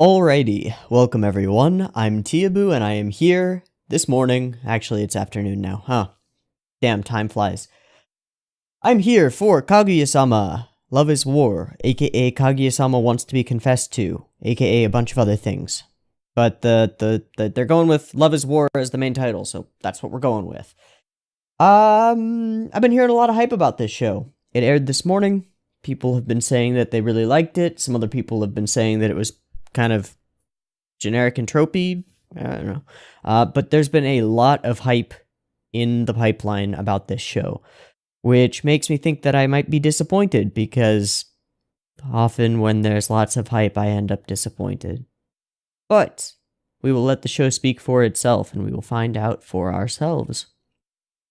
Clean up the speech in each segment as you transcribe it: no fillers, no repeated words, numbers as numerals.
Alrighty, welcome everyone. I'm Teeaboo and I am here this morning. Actually, it's afternoon now, huh? Damn, time flies. I'm here for Kaguya-sama. Love is War, aka Kaguya-sama wants to be confessed to, aka a bunch of other things. But they're going with Love is War as the main title, so that's what we're going with. I've been hearing a lot of hype about this show. It aired this morning. People have been saying that they really liked it. Some other people have been saying that it was kind of generic and tropey. I don't know. But there's been a lot of hype in the pipeline about this show, which makes me think that I might be disappointed because often when there's lots of hype, I end up disappointed. But we will let the show speak for itself and we will find out for ourselves.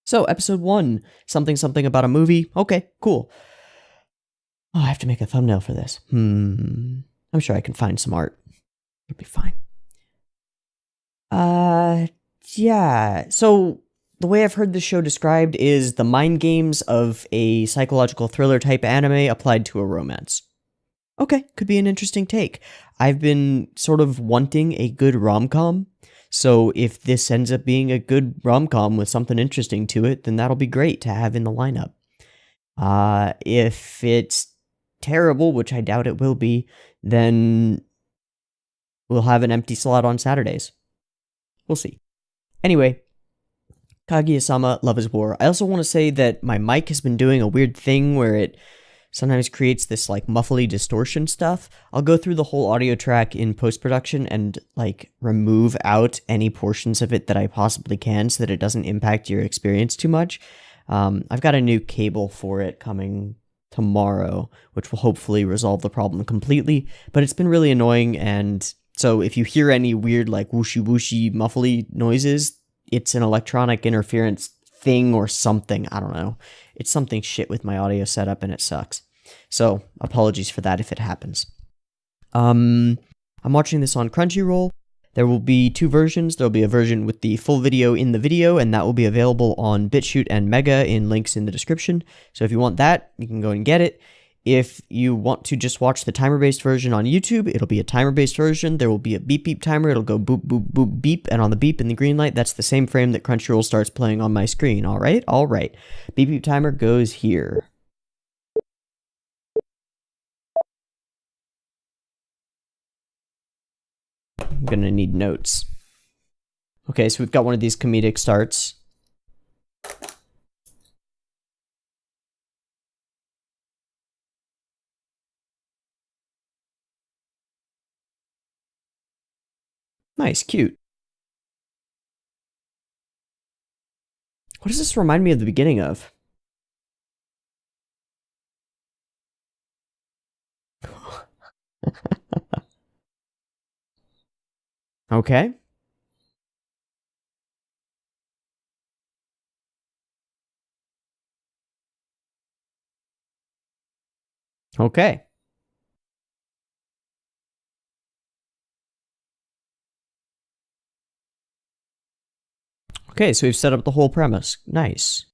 So, episode 1, something about a movie. Okay, cool. Oh, I have to make a thumbnail for this. I'm sure I can find some art. It'll be fine. Yeah. So, the way I've heard this show described is the mind games of a psychological thriller type anime applied to a romance. Okay, could be an interesting take. I've been sort of wanting a good rom-com, so if this ends up being a good rom-com with something interesting to it, then that'll be great to have in the lineup. If it's terrible, which I doubt it will be, then we'll have an empty slot on Saturdays. We'll see. Anyway, Kaguya-sama, Love is War. I also want to say that my mic has been doing a weird thing where it sometimes creates this like muffly distortion stuff. I'll go through the whole audio track in post-production and like remove out any portions of it that I possibly can so that it doesn't impact your experience too much. I've got a new cable for it coming tomorrow, which will hopefully resolve the problem completely, but it's been really annoying, and so if you hear any weird like whooshy whooshy muffly noises, it's an electronic interference thing or something. I don't know. It's something shit with my audio setup and it sucks. So, apologies for that if it happens. I'm watching this on Crunchyroll. There will be 2 versions. There will be a version with the full video in the video, and that will be available on BitChute and Mega in links in the description. So if you want that, you can go and get it. If you want to just watch the timer-based version on YouTube, it'll be a timer-based version. There will be a beep beep timer. It'll go boop boop boop beep, and on the beep in the green light, that's the same frame that Crunchyroll starts playing on my screen. All right? All right. Beep beep timer goes here. I'm gonna need notes. Okay, so we've got one of these comedic starts. Nice, cute. What does this remind me of the beginning of? Okay. Okay. Okay, so we've set up the whole premise. Nice.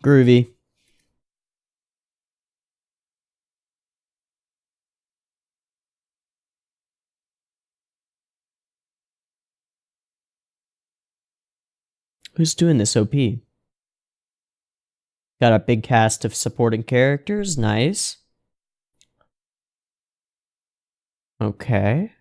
Groovy. Who's doing this OP? Got a big cast of supporting characters. Nice. Okay.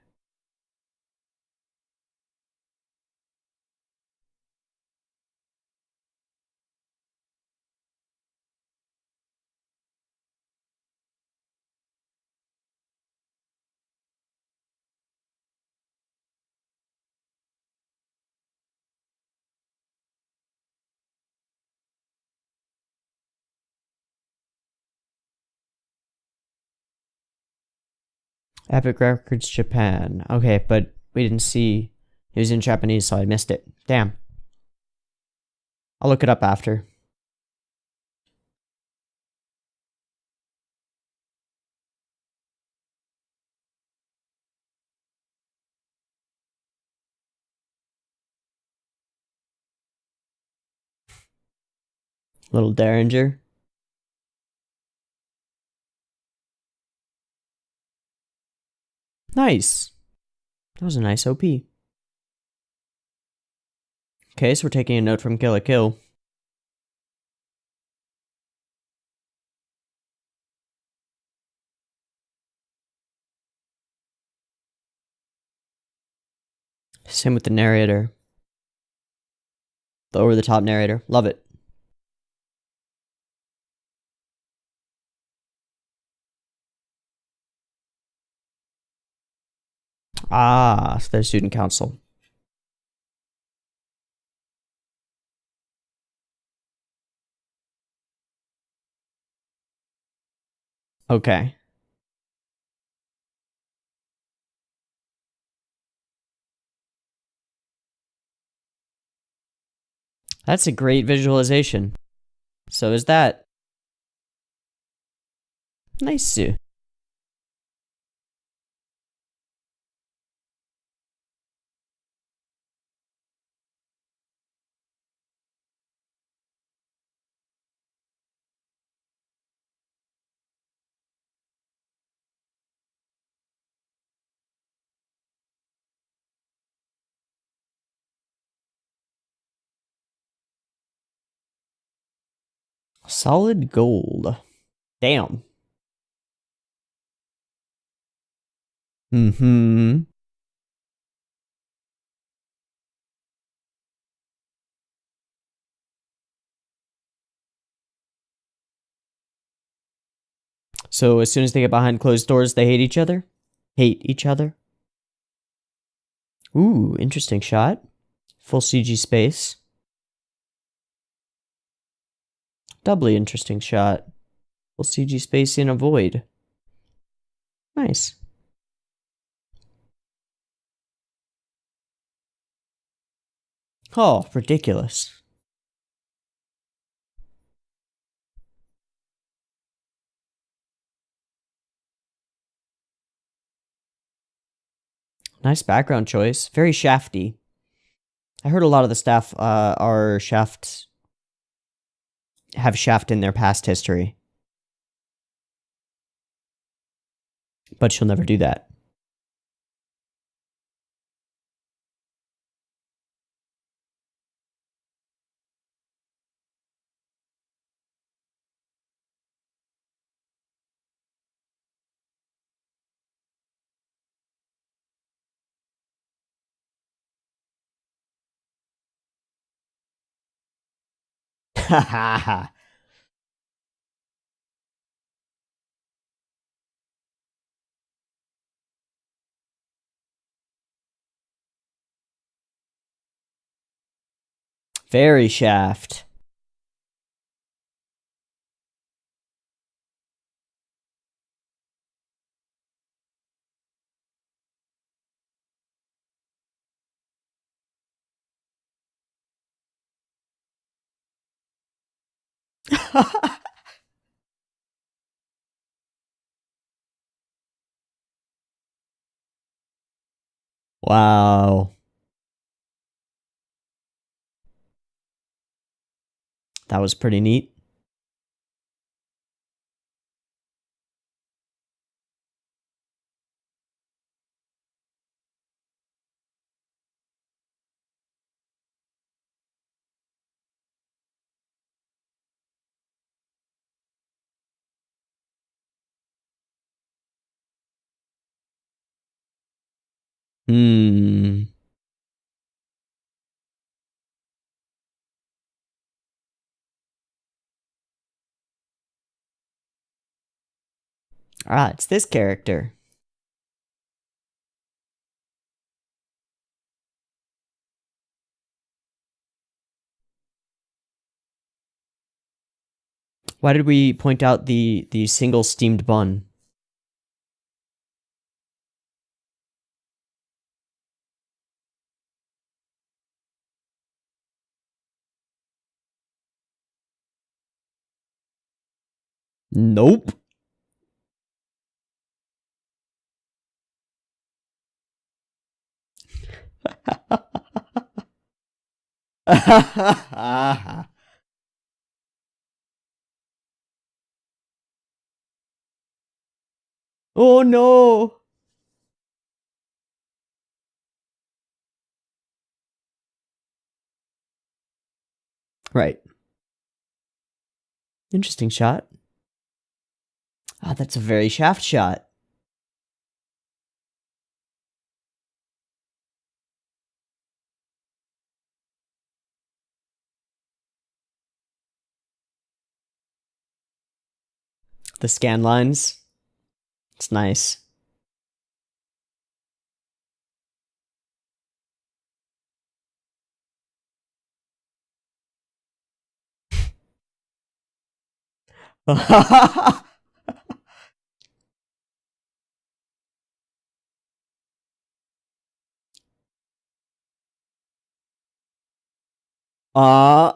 Epic Records Japan. Okay, but we didn't see. It was in Japanese, so I missed it. Damn. I'll look it up after. Little Derringer. Nice. That was a nice OP. Okay, so we're taking a note from Kill la Kill. Same with the narrator. The over-the-top narrator. Love it. Ah, so there's student council. Okay. That's a great visualization. So is that. Nice. Solid gold. Damn. Mm-hmm. So as soon as they get behind closed doors, they hate each other? Hate each other? Ooh, interesting shot. Full CG space. Doubly interesting shot. Full CG space in a void. Nice. Oh, ridiculous. Nice background choice. Very shafty. I heard a lot of the staff are shaft have shaft in their past history. But she'll never do that. Ha ha ha. Very shaft. Wow. That was pretty neat. Hmm. Ah, it's this character. Why did we point out the single steamed bun? Nope. Oh no! Right. Interesting shot. Ah, that's a very shaft shot. The scan lines. It's nice. uh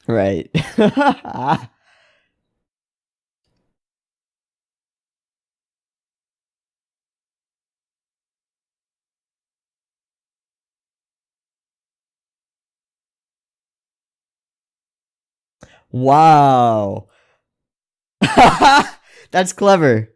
right. Wow. That's clever.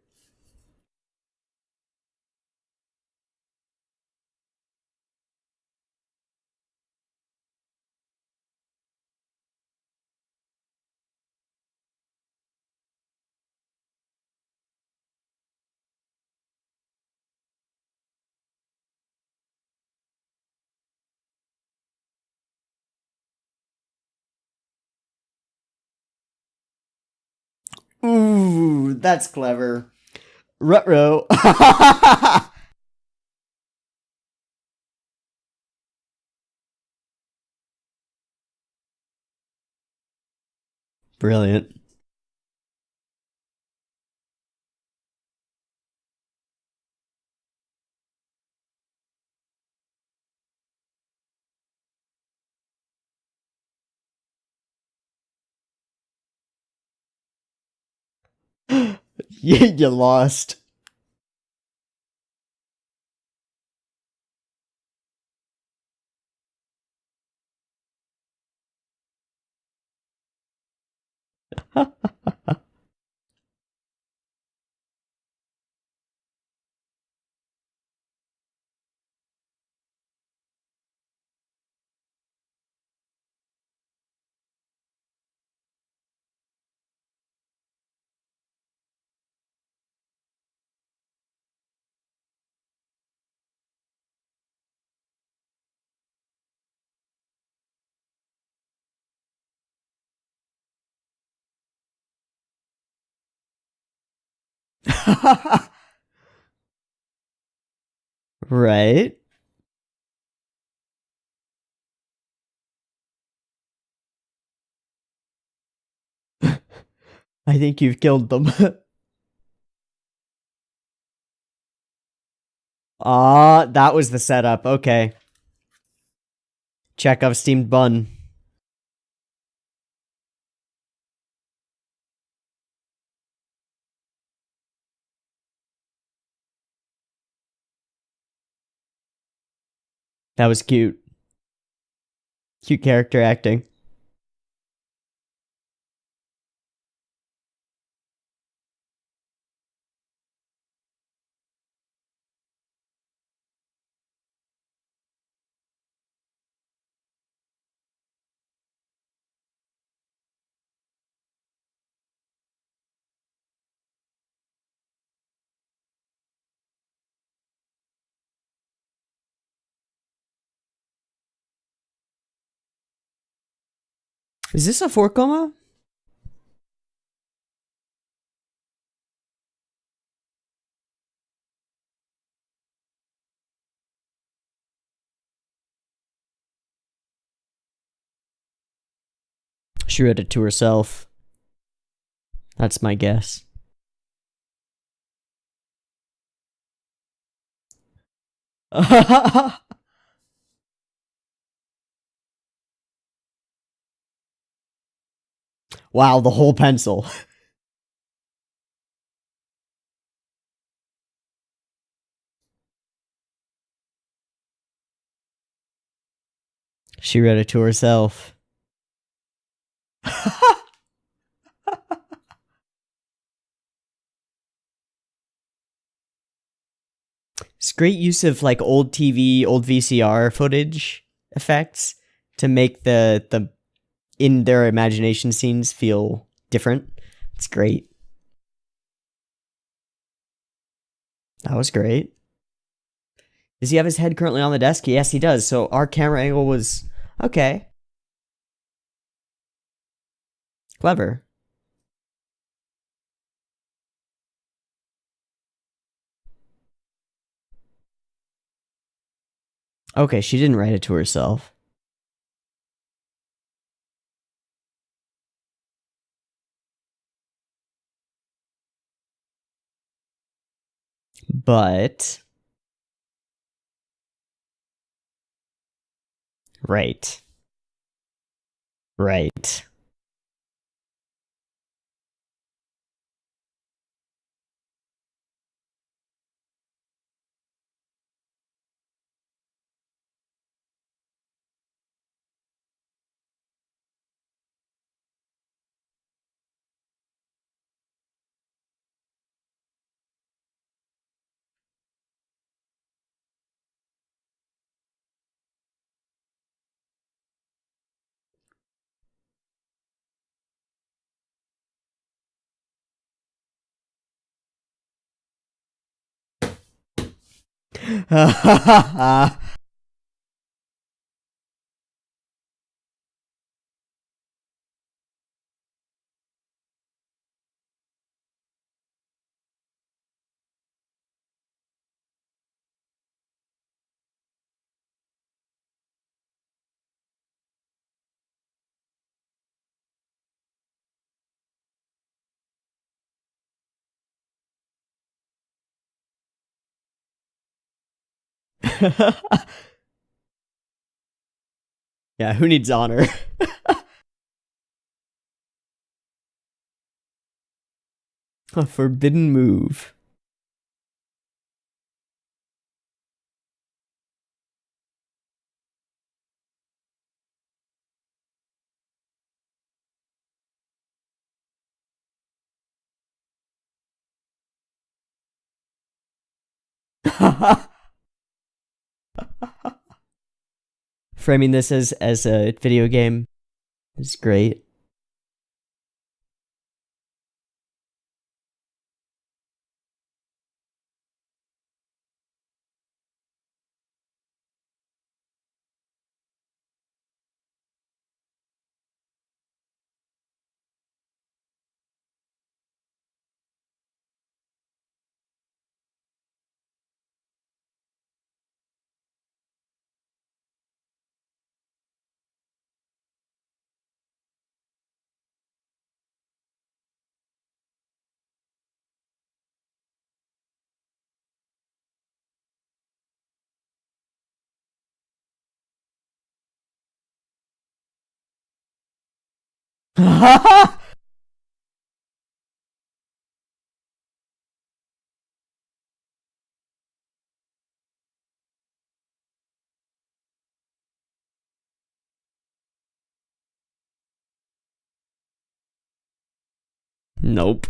Ooh, that's clever. Rutro. Brilliant. You lost. Right. I think you've killed them. Ah, that was the setup. Okay. Chekhov steamed bun. That was cute. Cute character acting. Is this a 4 coma? She read it to herself. That's my guess. Wow, the whole pencil. She read it to herself. It's great use of like old TV, old VCR footage effects to make the in their imagination scenes feel different. It's great. That was great. Does he have his head currently on the desk? Yes, he does. So our camera angle was okay. Clever. Okay, she didn't write it to herself. But right. Right. Yeah, who needs honor? A forbidden move. Framing this as a video game is great. Nope.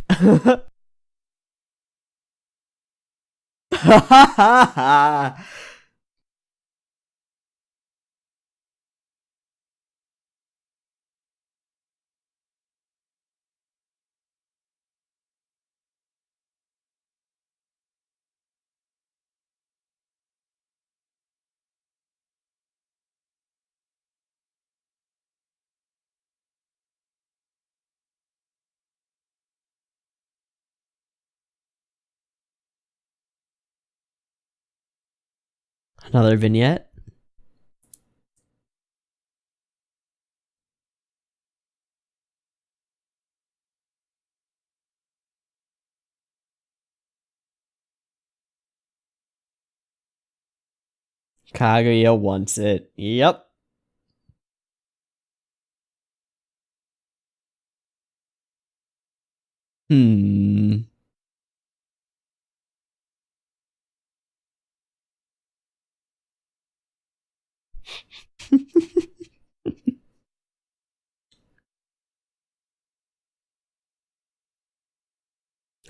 Another vignette. Kaguya wants it. Yep. Hmm.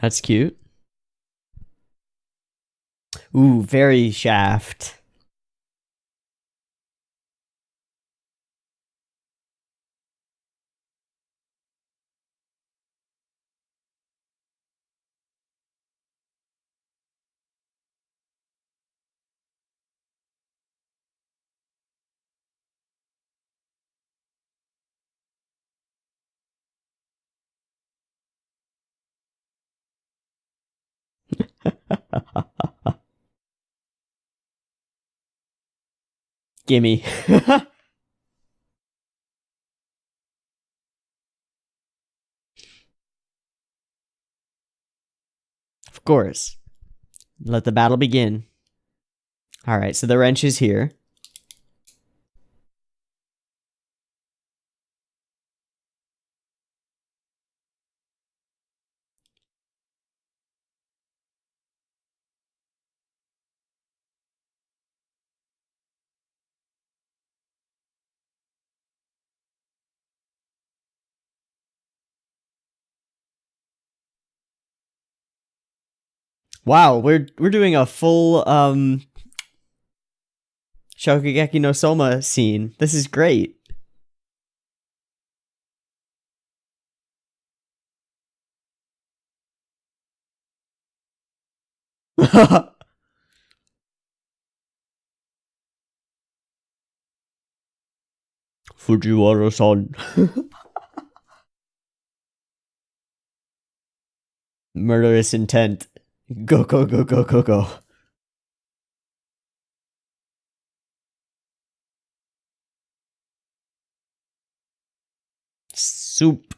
That's cute. Ooh, very Shaft. Gimme. Of course. Let the battle begin. Alright, so the wrench is here. Wow, we're doing a full Shokugeki no Soma scene. This is great. Fujiwara-san. Murderous intent. Go, go, go, go, go, go. Soup.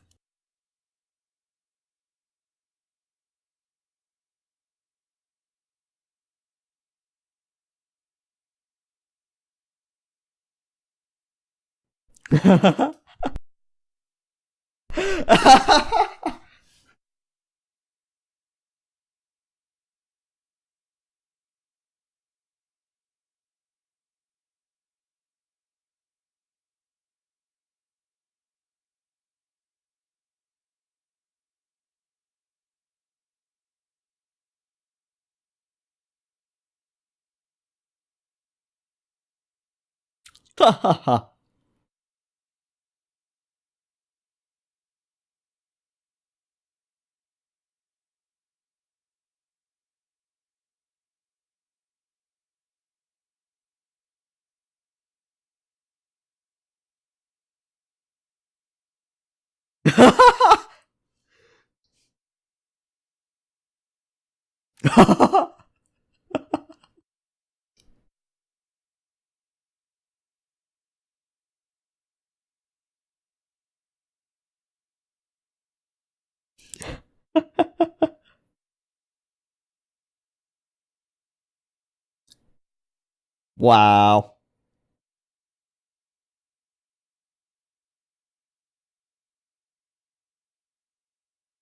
Wow.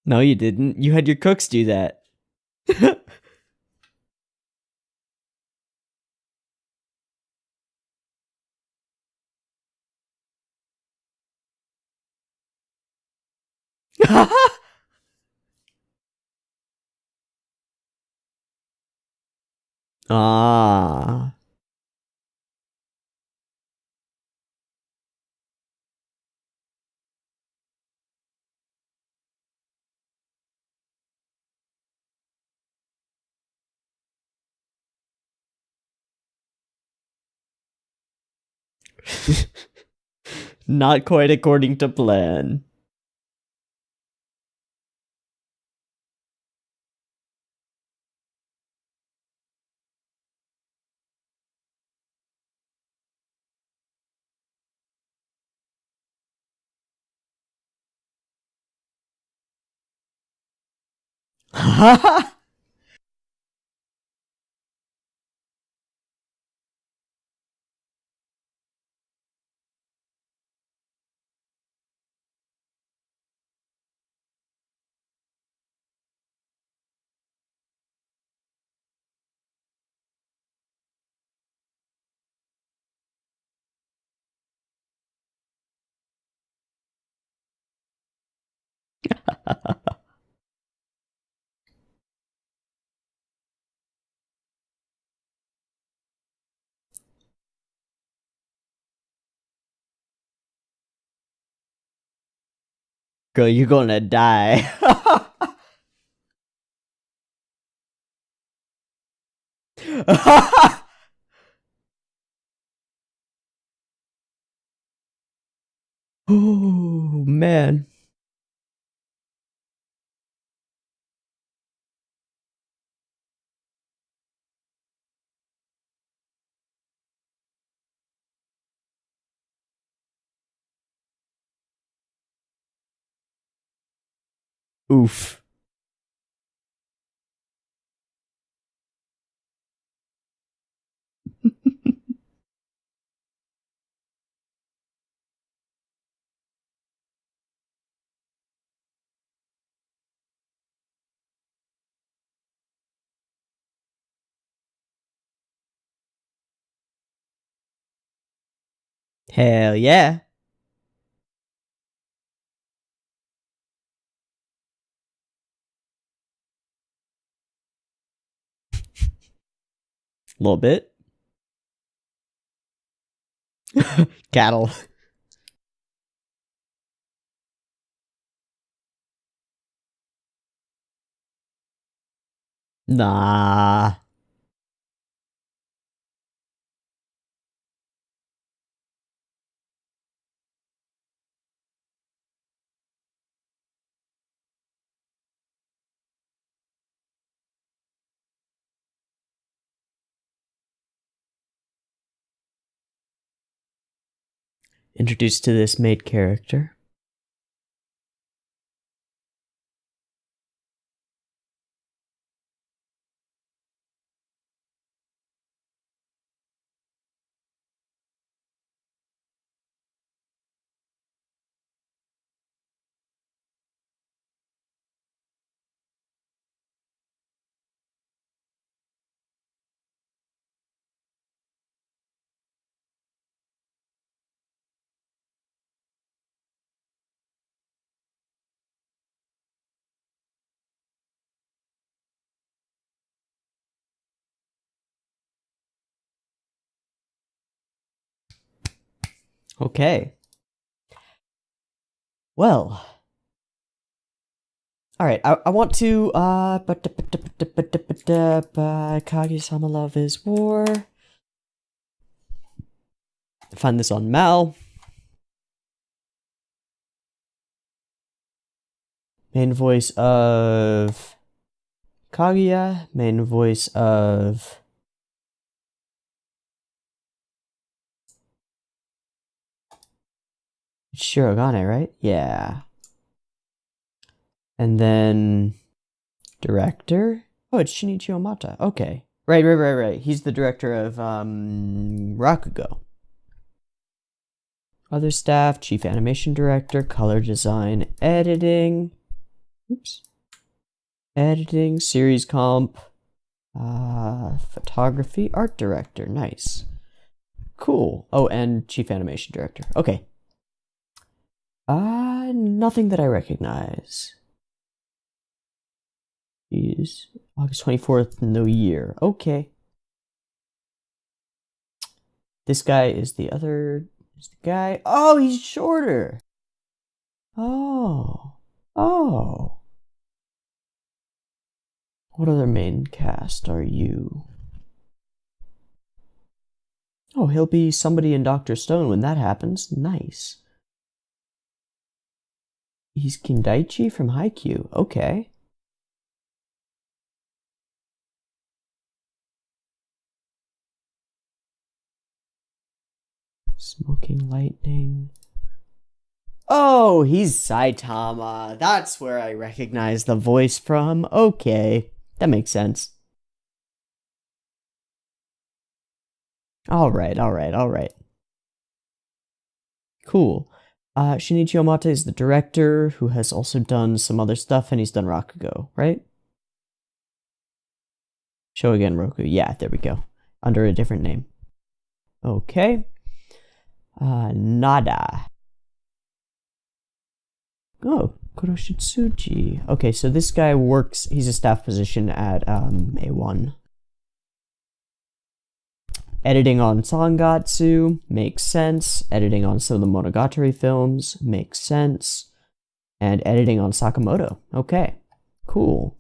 No, you didn't. You had your cooks do that. Ah. Not quite according to plan. Girl, you're gonna die. Oh, man. Oof. Hell yeah. A little bit. Cattle. Nah. Introduced to this maid character. Okay. Well. Alright, I want to, Kaguya-sama Love is War. Find this on Mal. Main voice of Kaguya. Main voice of Shirogane, right? Yeah. And then director? Oh, it's Shinichi Omata. Okay. Right. He's the director of Rakugo. Other staff, chief animation director, color design, editing. Oops. Editing, series comp, photography, art director. Nice. Cool. Oh, and chief animation director. Okay. Nothing that I recognize. Jeez. August 24th, no year. Okay. This guy is the other. Is the guy. Oh, he's shorter. Oh. Oh. What other main cast are you? Oh, he'll be somebody in Dr. Stone when that happens. Nice. He's Kindaichi from Haikyuu. Okay. Smoking Lightning. Oh, he's Saitama. That's where I recognize the voice from. Okay. That makes sense. Alright. Cool. Shinichi Omata is the director who has also done some other stuff, and he's done Rakugo, right? Shogen Roku. Yeah, there we go. Under a different name. Okay. Nada. Oh, Kuroshitsuji. Okay, so this guy works, he's a staff position at A1. Editing on Sangatsu makes sense. Editing on some of the Monogatari films makes sense. and editing on Sakamoto. Okay, cool.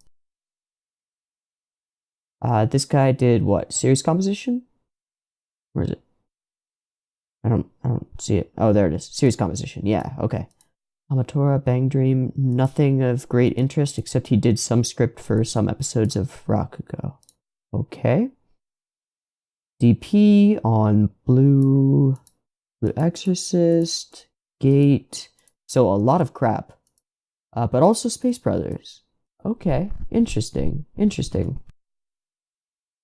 This guy did what? Series composition? Where is it? I don't see it. Oh, there it is. Series composition. Yeah, okay. Amatora, Bang Dream, nothing of great interest except he did some script for some episodes of Rakugo. Okay. DP on Blue Exorcist, Gate. So a lot of crap. But also Space Brothers. Okay, interesting. And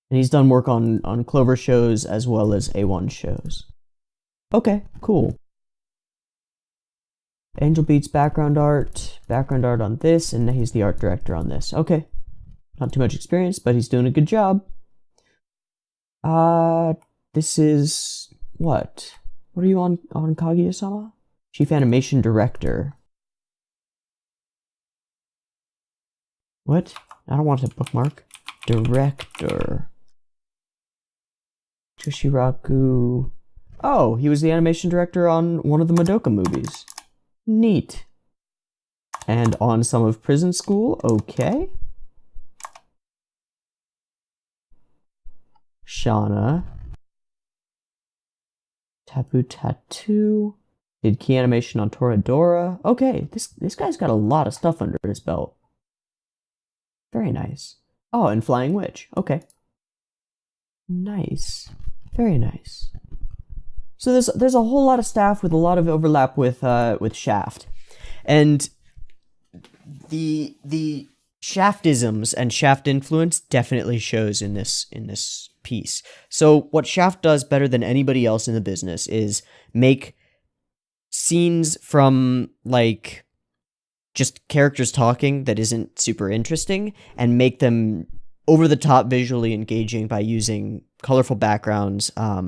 he's done work on Clover shows as well as A1 shows. Okay, cool. Angel Beats background art on this, and he's the art director on this. Okay, not too much experience, but he's doing a good job. This is what? What are you on Kaguya-sama? Chief Animation Director. What? I don't want to bookmark. Director. Joshiraku. Oh, he was the animation director on one of the Madoka movies. Neat. And on some of Prison School, okay. Shauna. Taboo Tattoo. Did key animation on Toradora. Okay, this guy's got a lot of stuff under his belt. Very nice. Oh, and Flying Witch. Okay. Nice. Very nice. So there's a whole lot of staff with a lot of overlap with Shaft. And the Shaftisms and Shaft influence definitely shows in this piece. So what Shaft does better than anybody else in the business is make scenes from like just characters talking that isn't super interesting and make them over the top visually engaging by using colorful backgrounds, a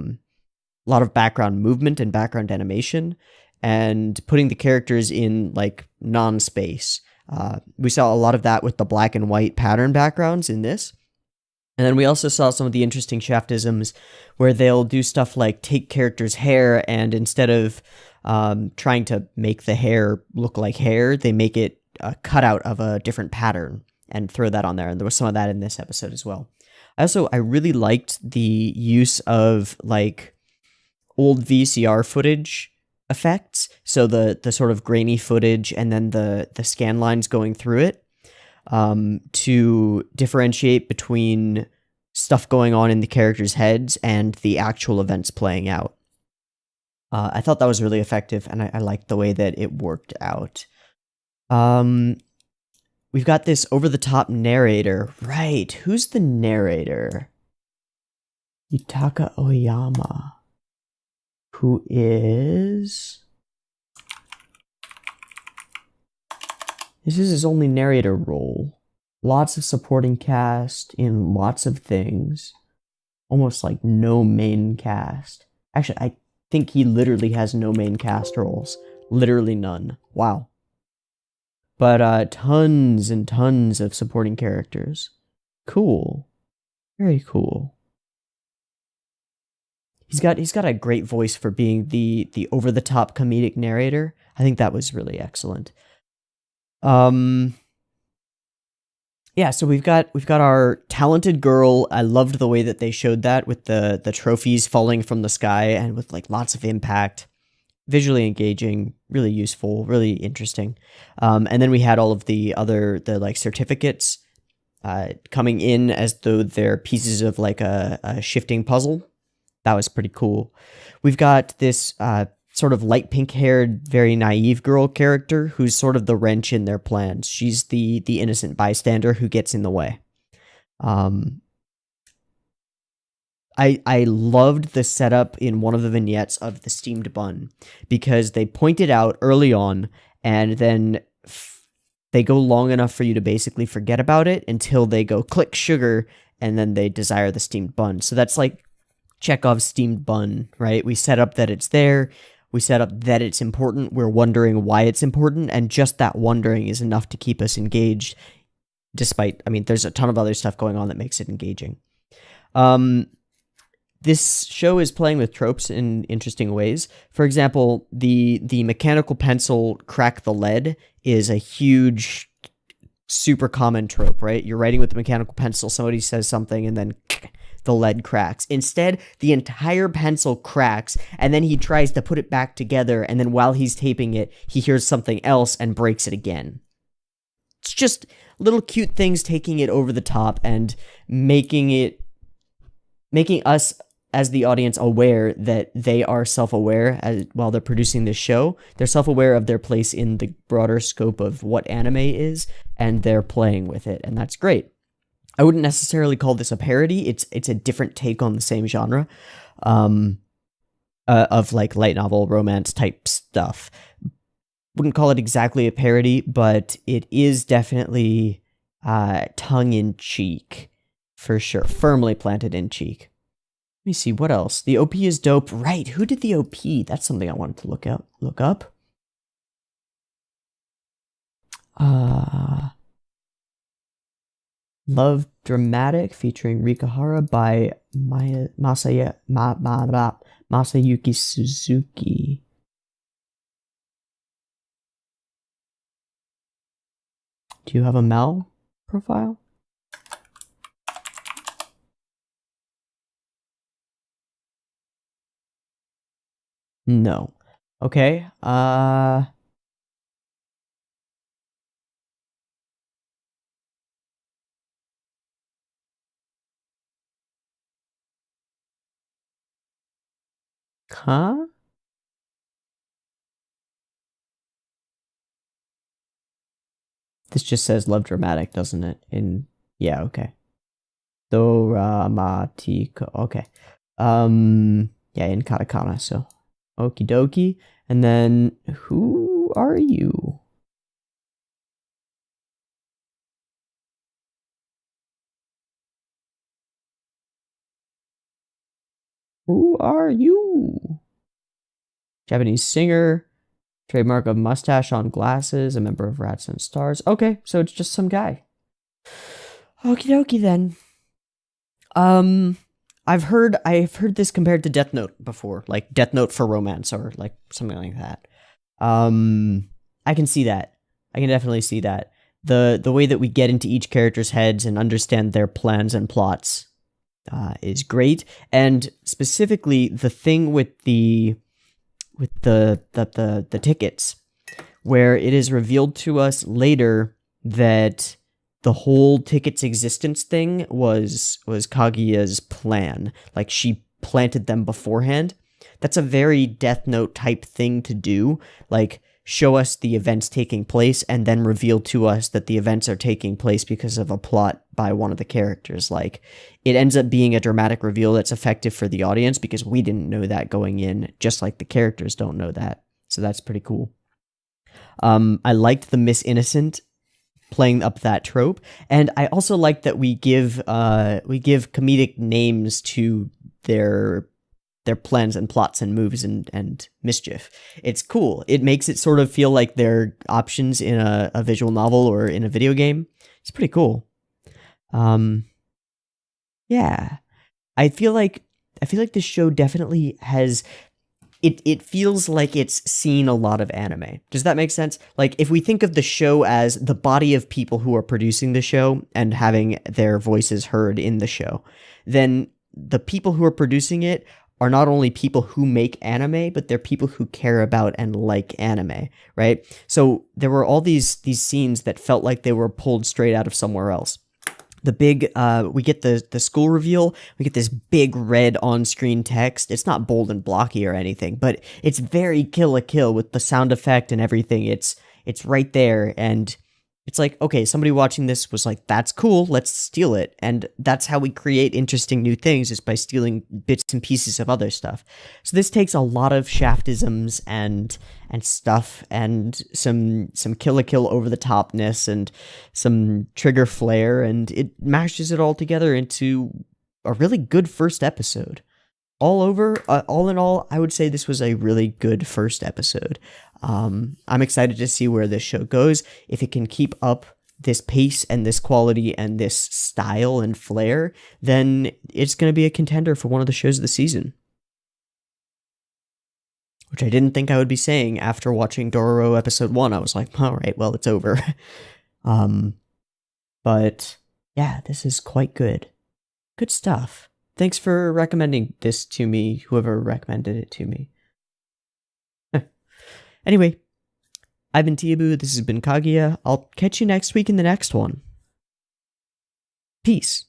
lot of background movement and background animation, and putting the characters in like non-space. We saw a lot of that with the black and white pattern backgrounds in this. And then we also saw some of the interesting Shaftisms where they'll do stuff like take characters' hair, and instead of trying to make the hair look like hair, they make it a cutout of a different pattern and throw that on there. And there was some of that in this episode as well. I really liked the use of like old VCR footage effects. So the sort of grainy footage and then the scan lines going through it to differentiate between stuff going on in the characters' heads and the actual events playing out. I thought that was really effective, and I liked the way that it worked out. We've got this over-the-top narrator. Right, who's the narrator? Yutaka Oyama, who is... This is his only narrator role. Lots of supporting cast in lots of things. Almost like no main cast. Actually, I think he literally has no main cast roles. Literally none. Wow. But tons and tons of supporting characters. Cool. Very cool. He's got a great voice for being the over-the-top comedic narrator. I think that was really excellent. Yeah, so we've got our talented girl. I loved the way that they showed that with the trophies falling from the sky and with like lots of impact. Visually engaging, really useful, really interesting. And then we had all of the like certificates coming in as though they're pieces of like a shifting puzzle. That was pretty cool. We've got this sort of light pink-haired, very naive girl character who's sort of the wrench in their plans. She's the innocent bystander who gets in the way. I loved the setup in one of the vignettes of the steamed bun because they point it out early on and then they go long enough for you to basically forget about it until they go click sugar and then they desire the steamed bun. So that's like Chekhov's steamed bun, right? We set up that it's there. We set up that it's important. We're wondering why it's important. And just that wondering is enough to keep us engaged despite, I mean, there's a ton of other stuff going on that makes it engaging. this show is playing with tropes in interesting ways. For example, the mechanical pencil crack the lead is a huge, super common trope, right? You're writing with the mechanical pencil, somebody says something, and then the lead cracks. Instead, the entire pencil cracks, and then he tries to put it back together, and then while he's taping it, he hears something else and breaks it again. It's just little cute things taking it over the top and making us as the audience aware that they are self-aware while they're producing this show. They're self-aware of their place in the broader scope of what anime is, and they're playing with it, and that's great. I wouldn't necessarily call this a parody. It's a different take on the same genre of like light novel romance type stuff. Wouldn't call it exactly a parody, but it is definitely tongue-in-cheek for sure. Firmly planted in cheek. Let me see, what else? The OP is dope. Right, who did the OP? That's something I wanted to look up. Love Dramatic featuring Rikahara by Masayuki Suzuki. Do you have a Mal profile? No. Okay. Huh? This just says Love Dramatic, doesn't it? Yeah, okay. Doramatico. Okay. Yeah, in katakana, so okie dokie. And then who are you? Who are you? Japanese singer, trademark of mustache on glasses, a member of Rats and Stars. Okay, so it's just some guy. Okie dokie then. I've heard this compared to Death Note before, like Death Note for romance or like something like that. I can see that. I can definitely see that. The way that we get into each character's heads and understand their plans and plots is great. And specifically the thing with the tickets, where it is revealed to us later that the whole tickets existence thing was Kaguya's plan. Like, she planted them beforehand. That's a very Death Note type thing to do. Like, show us the events taking place and then reveal to us that the events are taking place because of a plot by one of the characters. Like, it ends up being a dramatic reveal that's effective for the audience because we didn't know that going in, just like the characters don't know that. So that's pretty cool. I liked the Miss Innocent playing up that trope, and I also like that we give comedic names to their plans and plots and moves and mischief. It's cool. It makes it sort of feel like they're options in a visual novel or in a video game. It's pretty cool. Yeah. I feel like this show definitely has it feels like it's seen a lot of anime. Does that make sense? Like, if we think of the show as the body of people who are producing the show and having their voices heard in the show, then the people who are producing it are not only people who make anime, but they're people who care about and like anime, right? So there were all these scenes that felt like they were pulled straight out of somewhere else. The big, we get the school reveal, we get this big red on-screen text. It's not bold and blocky or anything, but it's very Kill la Kill with the sound effect and everything. It's right there, and it's like, okay, somebody watching this was like, that's cool, let's steal it. And that's how we create interesting new things, is by stealing bits and pieces of other stuff. So this takes a lot of Shaftisms and stuff, and some Kill la Kill over the topness and some trigger flair, and it mashes it all together into a really good first episode. All in all, I would say this was a really good first episode. I'm excited to see where this show goes. If it can keep up this pace and this quality and this style and flair, then it's going to be a contender for one of the shows of the season. Which I didn't think I would be saying after watching Dororo episode 1. I was like, all right, well, it's over. But yeah, this is quite good. Good stuff. Thanks for recommending this to me, whoever recommended it to me. Anyway, I've been Teeaboo, this has been Kaguya. I'll catch you next week in the next one. Peace.